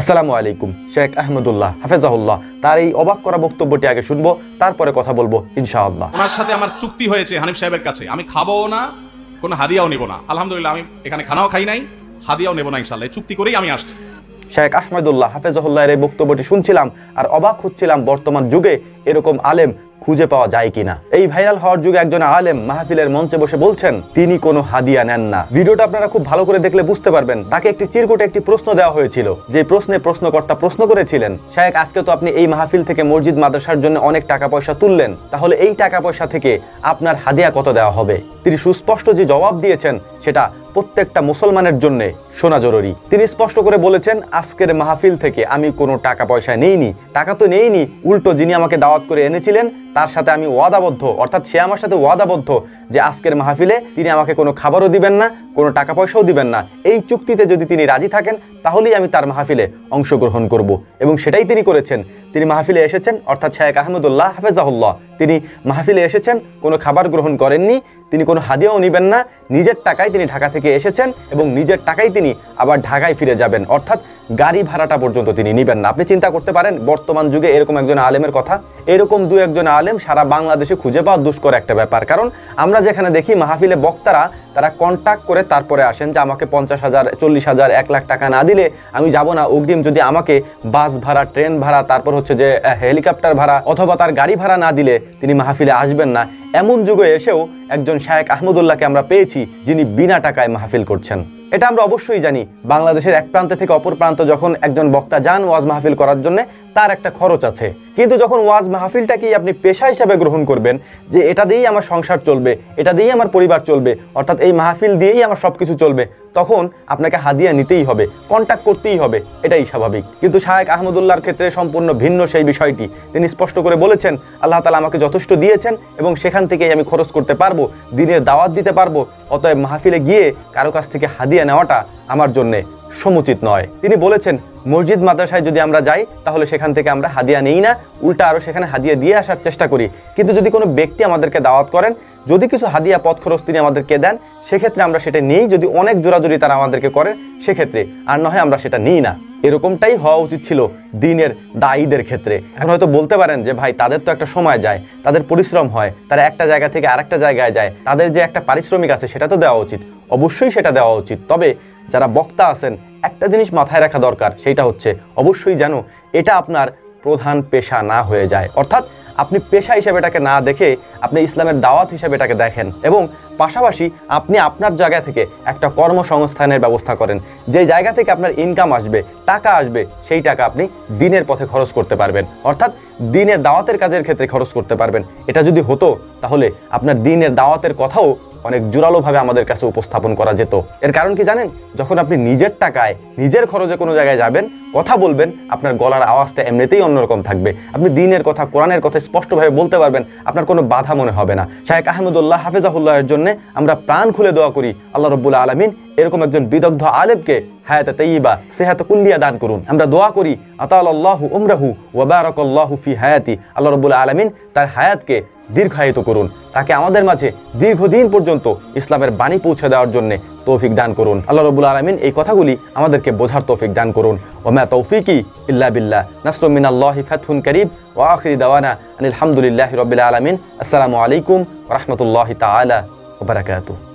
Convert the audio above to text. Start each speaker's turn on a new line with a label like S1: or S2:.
S1: আসসালামু আলাইকুম। শেখ আহমদুল্লাহ হাফেজাহুল্লাহ তার এই অবাক করা বক্তব্যটি আগে শুনবো, তারপরে কথা বলবো ইনশাআল্লাহ।
S2: ওনার সাথে আমার চুক্তি হয়েছে হানিফ সাহেবের কাছে, আমি খাবও না, কোনো হাদিয়াও নেব না। আলহামদুলিল্লাহ আমি এখানে খানাও খাই নাই, হাদিয়াও নেব না ইনশাআল্লাহ। এই চুক্তি করেই আমি আসছি।
S1: শেখ আহমদুল্লাহ হাফেজাহুল্লাহর এই বক্তব্যটি শুনছিলাম আর অবাক হচ্ছিলাম, বর্তমান যুগে এরকম আলেম খুঁজে পাওয়া যায় কিনা। এই ভাইরাল হওয়ার যুগে একজন আলেম মাহফিলের মঞ্চে বসে বলছেন তিনি কোনো হাদিয়া নেন না। ভিডিওটা আপনারা খুব ভালো করে দেখলে বুঝতে পারবেন। তাকে একটি চিরকুটে একটি প্রশ্ন দেওয়া হয়েছিল, যে প্রশ্নে প্রশ্নকর্তা প্রশ্ন করেছিলেন, শেখ আজকে তো আপনি এই মাহফিল থেকে মসজিদ মাদ্রাসার জন্য অনেক টাকা পয়সা তুললেন, তাহলে এই টাকা পয়সা থেকে আপনার হাদিয়া কত দেওয়া হবে? তিনি সুস্পষ্ট যে জবাব দিয়েছেন সেটা প্রত্যেকটা মুসলমানের জন্য শোনা জরুরি। তিনি স্পষ্ট করে বলেছেন, আজকের মাহফিল থেকে আমি কোনো টাকা পয়সা নেইনি। টাকা তো নেইনি, উল্টো যিনি আমাকে দাওয়াত করে এনেছিলেন তার সাথে আমি ওয়াদাবদ্ধ, অর্থাৎ সে আমার সাথে ওয়াদাবদ্ধ যে আজকের মাহফিলে তিনি আমাকে কোনো খাবারও দিবেন না, কোনো টাকা পয়সাও দিবেন না। এই চুক্তিতে যদি তিনি রাজি থাকেন তাহলেই আমি তার মাহফিলে অংশগ্রহণ করব, এবং সেটাই তিনি করেছেন। তিনি মাহফিলে এসেছেন, অর্থাৎ শেখ আহমদুল্লাহ হাফেজাহুল্লাহ তিনি মাহফিলে এসেছেন, কোনো খাবার গ্রহণ করেননি, তিনি কোনো হাদিয়াও নেবেন না। নিজের টাকায় তিনি ঢাকা থেকে এসেছেন এবং নিজের টাকায় তিনি আবার ঢাকায় ফিরে যাবেন, অর্থাৎ গাড়ি ভাড়াটা পর্যন্ত তিনি নেবেন না। আপনি চিন্তা করতে পারেন বর্তমান যুগে এরকম একজন আলেমের কথা। এরকম দু একজন আলেম সারা বাংলাদেশে খুঁজে পাওয়া দুষ্কর একটা ব্যাপার। কারণ আমরা যেখানে দেখি মাহফিলে বক্তারা তারা কন্ট্যাক্ট করে তারপরে আসেন যে আমাকে 50,000, 40,000, 1 লাখ টাকা না দিলে আমি যাব না। অগ্রিম যদি আমাকে বাস ভাড়া, ট্রেন ভাড়া, তারপর হচ্ছে যে হেলিকপ্টার ভাড়া অথবা তার গাড়ি ভাড়া না দিলে তিনি মাহফিলে আসবেন না। এমন যুগে এসেও একজন শেখ আহমদুল্লাহকে আমরা পেয়েছি যিনি বিনা টাকায় মাহফিল করছেন। এটা আমরা অবশ্যই জানি, বাংলাদেশের এক প্রান্ত থেকে অপর প্রান্ত যখন একজন বক্তা যান ওয়াজ মাহফিল করার জন্য, তার একটা খরচ আছে। কিন্তু যখন ওয়াজ মাহফিলটাকেই আপনি পেশা হিসাবে গ্রহণ করবেন, যে এটা দিয়েই আমার সংসার চলবে, এটা দিয়েই আমার পরিবার চলবে, অর্থাৎ এই মাহফিল দিয়েই আমার সবকিছু চলবে, তখন আপনাকে হাদিয়া নিতেই হবে, কন্ট্যাক্ট করতেই হবে, এটাই স্বাভাবিক। কিন্তু শেখ আহমদুল্লাহর ক্ষেত্রে সম্পূর্ণ ভিন্ন সেই বিষয়টি। তিনি স্পষ্ট করে বলেছেন, আল্লাহ তাআলা আমাকে যথেষ্ট দিয়েছেন এবং সেখান থেকেই আমি খরচ করতে পারবো, দিনের দাওয়াত দিতে পারবো। অতএব মাহফিলে গিয়ে কারো কাছ থেকে হাদিয়া নেওয়াটা আমার জন্যে সমুচিত নয়। তিনি বলেছেন, মসজিদ মাদ্রাসায় যদি আমরা যাই তাহলে সেখান থেকে আমরা হাদিয়া নেই না, উল্টা আরও সেখানে হাদিয়া দিয়ে আসার চেষ্টা করি। কিন্তু যদি কোনো ব্যক্তি আমাদেরকে দাওয়াত করেন, যদি কিছু হাদিয়া পথ খরচ তিনি আমাদেরকে দেন, সেক্ষেত্রে আমরা সেটা নিই। যদি অনেক জোরাজুরি তারা আমাদেরকে করেন সেক্ষেত্রে, আর নয় আমরা সেটা নিই না। এরকমটাই হওয়া উচিত ছিল দ্বীনের দায়ীদের ক্ষেত্রে। এখন হয়তো বলতে পারেন যে ভাই তাদের তো একটা সময় যায়, তাদের পরিশ্রম হয়, তারা একটা জায়গা থেকে আরেকটা জায়গায় যায়, তাদের যে একটা পারিশ্রমিক আছে সেটা তো দেওয়া উচিত। অবশ্যই সেটা দেওয়া উচিত। তবে যারা বক্তা আছেন একটা জিনিস মাথায় রাখা দরকার, সেইটা হচ্ছে অবশ্যই যেন এটা আপনার প্রধান পেশা না হয়ে যায়। অর্থাৎ আপনি পেশা হিসেবে এটাকে না দেখে আপনি ইসলামের দাওয়াত হিসেবে এটাকে দেখেন, এবং পাশাপাশি আপনি আপনার জায়গা থেকে একটা কর্মসংস্থানের ব্যবস্থা করেন। যে জায়গা থেকে আপনার ইনকাম আসবে, টাকা আসবে, সেই টাকা আপনি দ্বীনের পথে খরচ করতে পারবেন, অর্থাৎ দ্বীনের দাওয়াতের কাজের ক্ষেত্রে খরচ করতে পারবেন। এটা যদি হতো তাহলে আপনার দ্বীনের দাওয়াতের কথাও অনেক জোরালোভাবে আমাদের কাছে উপস্থাপন করা যেত। এর কারণ কি জানেন? যখন আপনি নিজের টাকায় নিজের খরচে কোনো জায়গায় যাবেন, কথা বলবেন, আপনার গলার আওয়াজটা এমনিতেই অন্যরকম থাকবে। আপনি দ্বীনের কথা, কোরআনের কথা স্পষ্টভাবে বলতে পারবেন, আপনার কোনো বাধা মনে হবে না। শেখ আহমদুল্লাহ হাফেজাহুল্লাহের জন্য আমরা প্রাণ খুলে দোয়া করি, আল্লাহ রাব্বুল আলামিন এরকম একজন বিদগ্ধ আলেমকে হায়াতে তাইয়্যিবা, সেহাতে কুল্লিয়া দান করুন। আমরা দোয়া করি, আতালাল্লাহু উমরাহু ওয়া বারাকাল্লাহু ফি হায়াতি, আল্লাহ রাব্বুল আলামিন তার হায়াতকে দীর্ঘায়িত করুন, তাকে আমাদের মাঝে দীর্ঘদিন পর্যন্ত ইসলামের বাণী পৌঁছে দেওয়ার জন্য তৌফিক দান করুন। আল্লাহ রাব্বুল আলামিন এই কথাগুলি আমাদেরকে বোঝার তৌফিক দান করুন। ওয়া মা তৌফিকি ইল্লা বিল্লাহ, নাসরুম মিনাল্লাহি ফাতহুন কারীব, ওয়া আখিরু দাওয়ানা আনিল হামদুলিল্লাহি রাব্বিল আলামিন। আসসালামু আলাইকুম ওয়া রাহমাতুল্লাহি তাআলা ওয়া বারাকাতুহু।